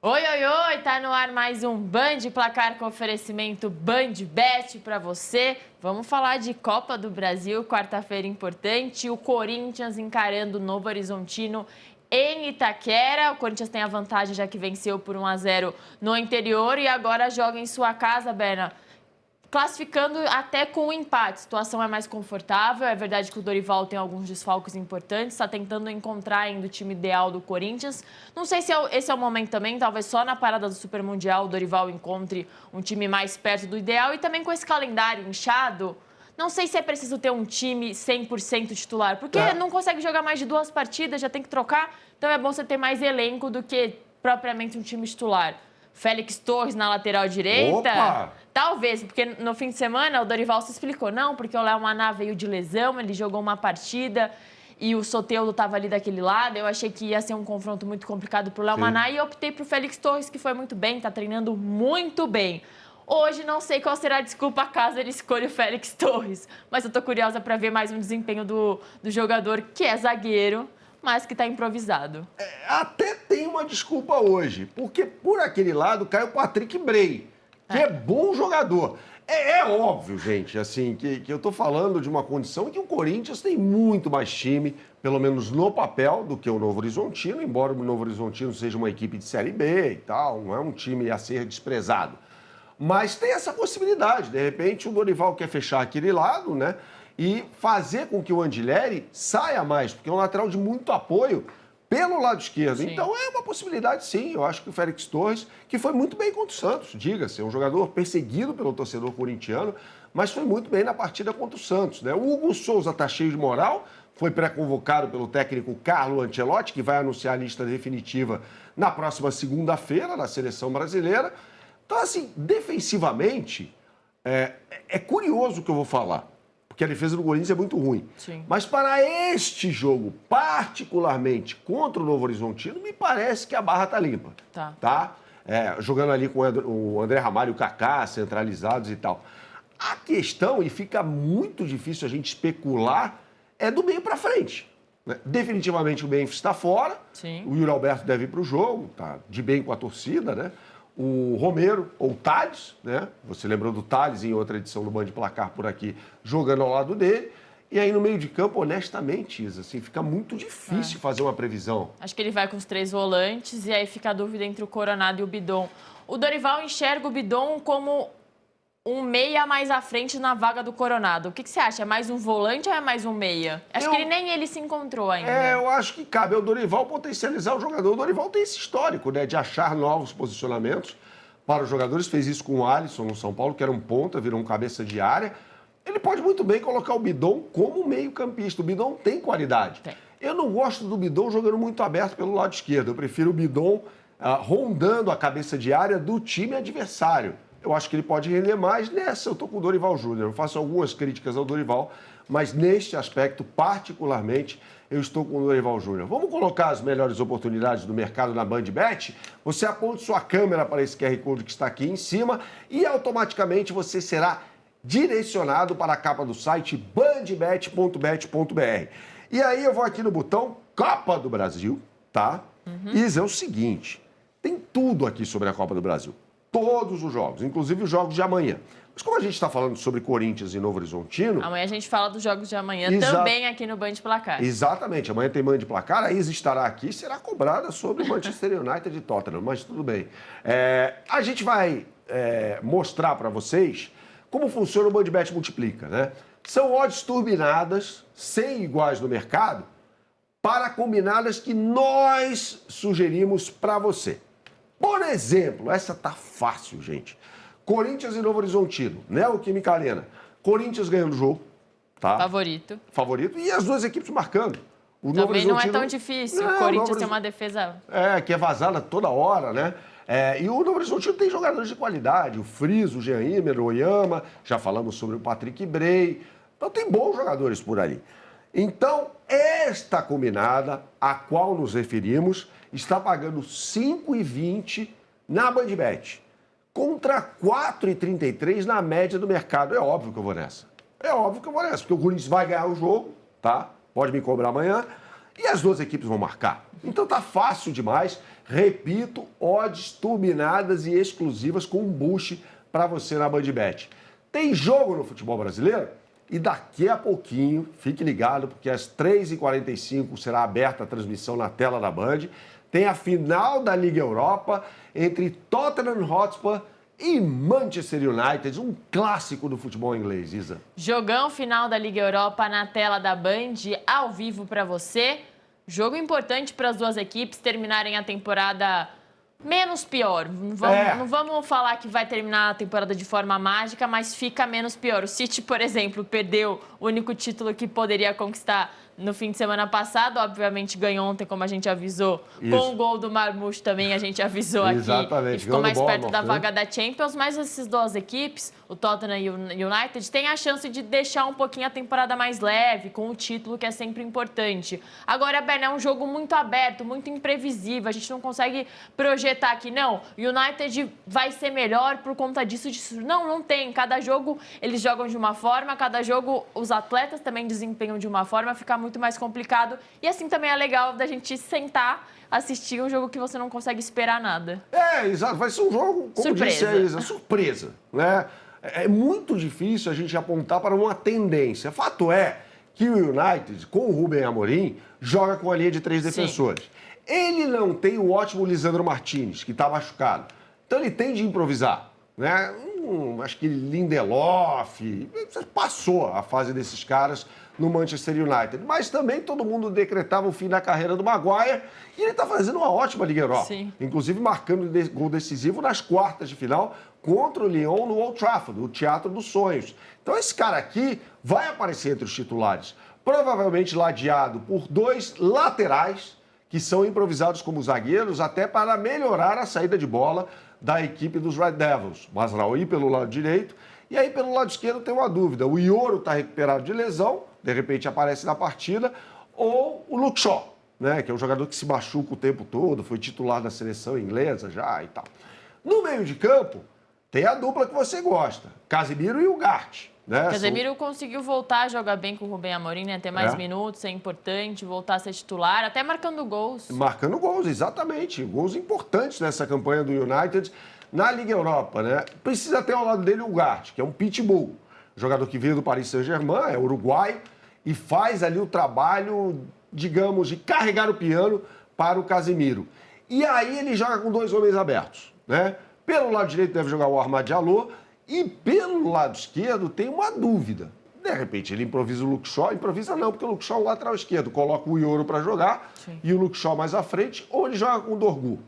Oi, oi, oi! Tá no ar mais um Band Placar com oferecimento BandBet para você. Vamos falar de Copa do Brasil, quarta-feira importante. O Corinthians encarando o Novo Horizontino em Itaquera. O Corinthians tem a vantagem já que venceu por 1-0 no interior e agora joga em sua casa, Berna. Classificando até com o empate, a situação é mais confortável. É verdade que o Dorival tem alguns desfalques importantes, está tentando encontrar ainda o time ideal do Corinthians. Não sei se esse é o momento também, talvez só na parada do Super Mundial o Dorival encontre um time mais perto do ideal. E também com esse calendário inchado, não sei se é preciso ter um time 100% titular, porque não consegue jogar mais de 2 partidas, já tem que trocar. Então é bom você ter mais elenco do que propriamente um time titular. Félix Torres na lateral direita. Opa! Talvez, porque no fim de semana o Dorival se explicou. Não, porque o Léo Maná veio de lesão, ele jogou uma partida e o Soteldo estava ali daquele lado. Eu achei que ia ser um confronto muito complicado para o Léo Maná e optei para o Félix Torres, que foi muito bem, está treinando muito bem. Hoje não sei qual será a desculpa caso ele escolha o Félix Torres, mas eu estou curiosa para ver mais um desempenho do jogador que é zagueiro, mas que está improvisado. Até tem uma desculpa hoje, porque por aquele lado cai o Patrick Bray, que é bom jogador. É óbvio, gente, assim, que eu tô falando de uma condição em que o Corinthians tem muito mais time, pelo menos no papel, do que o Novo Horizontino, embora o Novo Horizontino seja uma equipe de Série B e tal, não é um time a ser desprezado. Mas tem essa possibilidade, de repente o Dorival quer fechar aquele lado, né? E fazer com que o Andileri saia mais, porque é um lateral de muito apoio pelo lado esquerdo. Sim. Então é uma possibilidade, sim. Eu acho que o Félix Torres, que foi muito bem contra o Santos, diga-se, é um jogador perseguido pelo torcedor corintiano, mas foi muito bem na partida contra o Santos, né? O Hugo Souza está cheio de moral, foi pré-convocado pelo técnico Carlo Ancelotti, que vai anunciar a lista definitiva na próxima segunda-feira na seleção brasileira. Então, assim, defensivamente, é curioso o que eu vou falar, porque a defesa do Corinthians é muito ruim. Sim. Mas para este jogo, particularmente contra o Novo Horizontino, me parece que a barra está limpa. Tá? Jogando ali com o André Ramalho e o Kaká centralizados e tal. A questão, e fica muito difícil a gente especular, é do meio para frente. Né? Definitivamente o Memphis está fora. Sim. O Yuri Alberto deve ir para o jogo, tá de bem com a torcida, né? O Romero, ou o Thales, né? Você lembrou do Thales em outra edição do Band Placar por aqui, jogando ao lado dele. E aí, no meio de campo, honestamente, Isa, assim, fica muito difícil fazer uma previsão. Acho que ele vai com os 3 volantes e aí fica a dúvida entre o Coronado e o Bidon. O Dorival enxerga o Bidon como um meia mais à frente na vaga do Coronado. O que você acha? É mais um volante ou é mais um meia? Acho que nem ele se encontrou ainda. Eu acho que cabe ao Dorival potencializar o jogador. O Dorival tem esse histórico, né, de achar novos posicionamentos para os jogadores. Fez isso com o Alisson no São Paulo, que era um ponta, virou um cabeça de área. Ele pode muito bem colocar o Bidon como meio-campista. O Bidon tem qualidade. Tem. Eu não gosto do Bidon jogando muito aberto pelo lado esquerdo. Eu prefiro o Bidon rondando a cabeça de área do time adversário. Eu acho que ele pode render mais. Nessa, eu estou com o Dorival Júnior. Eu faço algumas críticas ao Dorival, mas neste aspecto, particularmente, eu estou com o Dorival Júnior. Vamos colocar as melhores oportunidades do mercado na BandBet? Você aponta sua câmera para esse QR Code que está aqui em cima e automaticamente você será direcionado para a capa do site bandbet.bet.br. E aí eu vou aqui no botão Copa do Brasil, tá? Isa, é o seguinte, tem tudo aqui sobre a Copa do Brasil. Todos os jogos, inclusive os jogos de amanhã. Mas como a gente está falando sobre Corinthians e Novo Horizontino... Amanhã a gente fala dos jogos de amanhã também aqui no Band Placar. Exatamente. Amanhã tem Band Placar, a Isa estará aqui e será cobrada sobre o Manchester United e Tottenham, mas tudo bem. A gente vai mostrar para vocês como funciona o BandBet Multiplica, né? São odds turbinadas, sem iguais no mercado, para combinadas que nós sugerimos para você. Por exemplo, essa tá fácil, gente. Corinthians e Novo Horizontino, Neoquímica Arena. Corinthians ganhando o jogo, tá? Favorito. E as duas equipes marcando. O Novo Também não é tão difícil. O Corinthians tem uma defesa... que é vazada toda hora, né? E o Novo Horizontino tem jogadores de qualidade. O Friso, o Jean Imer, o Oyama. Já falamos sobre o Patrick Bray. Então tem bons jogadores por ali. Então, esta combinada, a qual nos referimos, está pagando R$ 5,20 na BandBet, contra R$ 4,33 na média do mercado. É óbvio que eu vou nessa. Porque o Corinthians vai ganhar o jogo, tá? Pode me cobrar amanhã. E as duas equipes vão marcar. Então tá fácil demais. Repito, odds turbinadas e exclusivas com um boost para você na BandBet. Tem jogo no futebol brasileiro? E daqui a pouquinho, fique ligado, porque às 3h45 será aberta a transmissão na tela da Band. Tem a final da Liga Europa entre Tottenham Hotspur e Manchester United, um clássico do futebol inglês, Isa. Jogão final da Liga Europa na tela da Band, ao vivo para você. Jogo importante para as duas equipes terminarem a temporada menos pior. Não vamos falar que vai terminar a temporada de forma mágica, mas fica menos pior. O City, por exemplo, perdeu o único título que poderia conquistar no fim de semana passado. Obviamente ganhou ontem, como a gente avisou. Isso. Com o gol do Marmoush também a gente avisou aqui. Exatamente. E ficou mais perto da né? vaga da Champions. Mas essas duas equipes, o Tottenham e o United, têm a chance de deixar um pouquinho a temporada mais leve, com o título, que é sempre importante. Agora, Berna, é um jogo muito aberto, muito imprevisível. A gente não consegue projetar aqui, não, o United vai ser melhor por conta disso. Não tem. Cada jogo eles jogam de uma forma, cada jogo os atletas também desempenham de uma forma, fica muito mais complicado. E assim também é legal da gente sentar, assistir um jogo que você não consegue esperar nada. Exato. Vai ser um jogo, como disse a Isa, surpresa, né? É muito difícil a gente apontar para uma tendência. Fato é que o United, com o Rubem Amorim, joga com a linha de 3 defensores. Sim. Ele não tem o ótimo Lisandro Martinez, que está machucado. Então ele tem de improvisar, né? Acho que Lindelof passou a fase desses caras no Manchester United. Mas também todo mundo decretava o fim da carreira do Maguire e ele está fazendo uma ótima Liga Europa. Sim. Inclusive marcando gol decisivo nas quartas de final contra o Lyon no Old Trafford, o Teatro dos Sonhos. Então esse cara aqui vai aparecer entre os titulares, provavelmente ladeado por 2 laterais que são improvisados como zagueiros até para melhorar a saída de bola da equipe dos Red Devils. Mazraoui pelo lado direito, e aí pelo lado esquerdo tem uma dúvida. O Ioro está recuperado de lesão, de repente aparece na partida, ou o Luke Shaw, né, que é um jogador que se machuca o tempo todo, foi titular da seleção inglesa já e tal. No meio de campo, tem a dupla que você gosta, Casemiro e Ugarte. Né? Casemiro conseguiu voltar a jogar bem com o Rubem Amorim, né? Ter mais minutos, é importante, voltar a ser titular, até marcando gols. Marcando gols, exatamente. Gols importantes nessa campanha do United na Liga Europa, né? Precisa ter ao lado dele o Ugarte, que é um pitbull. Jogador que veio do Paris Saint-Germain, é uruguaio, e faz ali o trabalho, digamos, de carregar o piano para o Casemiro. E aí ele joga com 2 homens abertos, né? Pelo lado direito deve jogar o Amad Diallo, e pelo lado esquerdo tem uma dúvida. De repente ele improvisa o Luke Shaw, improvisa não, porque o Luke Shaw é o lateral esquerdo, coloca o Ioro para jogar. Sim. E o Luke Shaw mais à frente, ou ele joga com o Dorgu.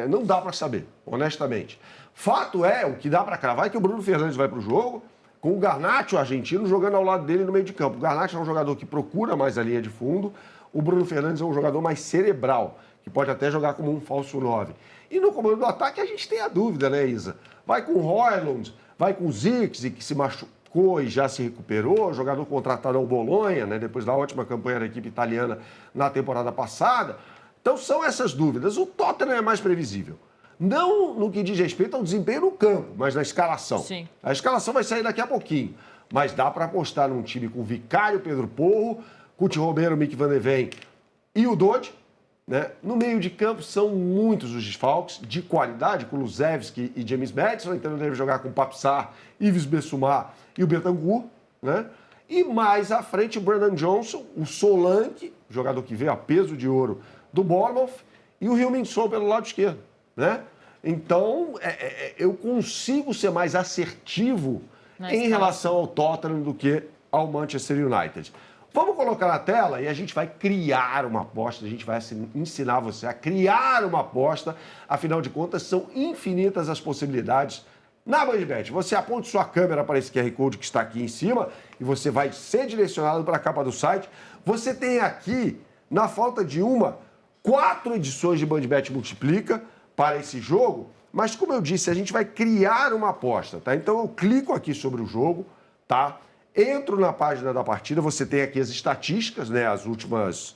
Não dá para saber, honestamente. Fato é, o que dá para cravar é que o Bruno Fernandes vai para o jogo, com o Garnacho, o argentino, jogando ao lado dele no meio de campo. O Garnacho é um jogador que procura mais a linha de fundo, o Bruno Fernandes é um jogador mais cerebral, que pode até jogar como um falso 9. E no comando do ataque a gente tem a dúvida, né, Isa? Vai com o Højlund, vai com o Zirkzee, que se machucou e já se recuperou, jogador contratado ao Bolonha, né, depois da ótima campanha da equipe italiana na temporada passada. Então são essas dúvidas. O Tottenham é mais previsível. Não no que diz respeito ao desempenho no campo, mas na escalação. Sim. A escalação vai sair daqui a pouquinho. Mas dá para apostar num time com Vicário, Pedro Porro, Couto Romero, Mick van de Ven e o Dodge. Né? No meio de campo são muitos os desfalques de qualidade, com Kulusevski e James Maddison, então ele deve jogar com o Papsar, Yves Bissouma e o Bentancur, né? E mais à frente o Brennan Johnson, o Solanke, jogador que veio a peso de ouro do Bournemouth, e o Heung-min Son pelo lado esquerdo, né? Então eu consigo ser mais assertivo em relação ao Tottenham do que ao Manchester United. Vamos colocar na tela e a gente vai criar uma aposta, a gente vai ensinar você a criar uma aposta. Afinal de contas, são infinitas as possibilidades na BandBet. Você aponta sua câmera para esse QR Code que está aqui em cima e você vai ser direcionado para a capa do site. Você tem aqui, na falta de 4 edições de BandBet Multiplica para esse jogo, mas como eu disse, a gente vai criar uma aposta, tá? Então eu clico aqui sobre o jogo, tá? Entro na página da partida, você tem aqui as estatísticas, né, as últimas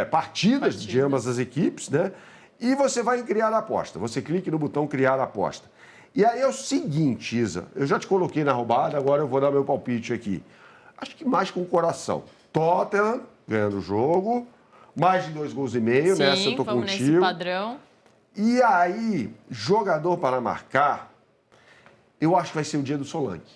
partidas de ambas as equipes, né? E você vai em criar a aposta. Você clica no botão criar a aposta. E aí é o seguinte, Isa, eu já te coloquei na roubada, agora eu vou dar meu palpite aqui. Acho que mais com o coração. Tottenham ganhando o jogo, Mais de 2,5 gols, nessa eu tô vamos contigo. nesse padrão. E aí, jogador para marcar, eu acho que vai ser o dia do Solanke.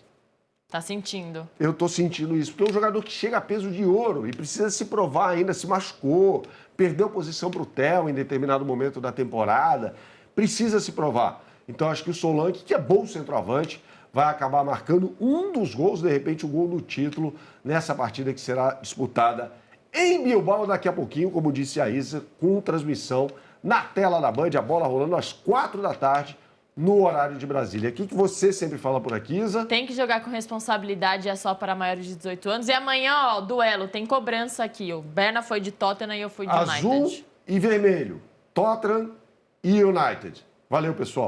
Tá sentindo? Eu tô sentindo isso, porque é um jogador que chega a peso de ouro e precisa se provar ainda, se machucou, perdeu posição para o Theo em determinado momento da temporada, precisa se provar. Então acho que o Solanke, que é bom centroavante, vai acabar marcando um dos gols, de repente o gol do título, nessa partida que será disputada em Bilbao daqui a pouquinho, como disse a Isa, com transmissão na tela da Band, a bola rolando às 4 da tarde, no horário de Brasília. O que você sempre fala por aqui, Isa? Tem que jogar com responsabilidade, é só para maiores de 18 anos. E amanhã, ó, duelo, tem cobrança aqui. O Berna foi de Tottenham e eu fui de United. Azul e vermelho, Tottenham e United. Valeu, pessoal.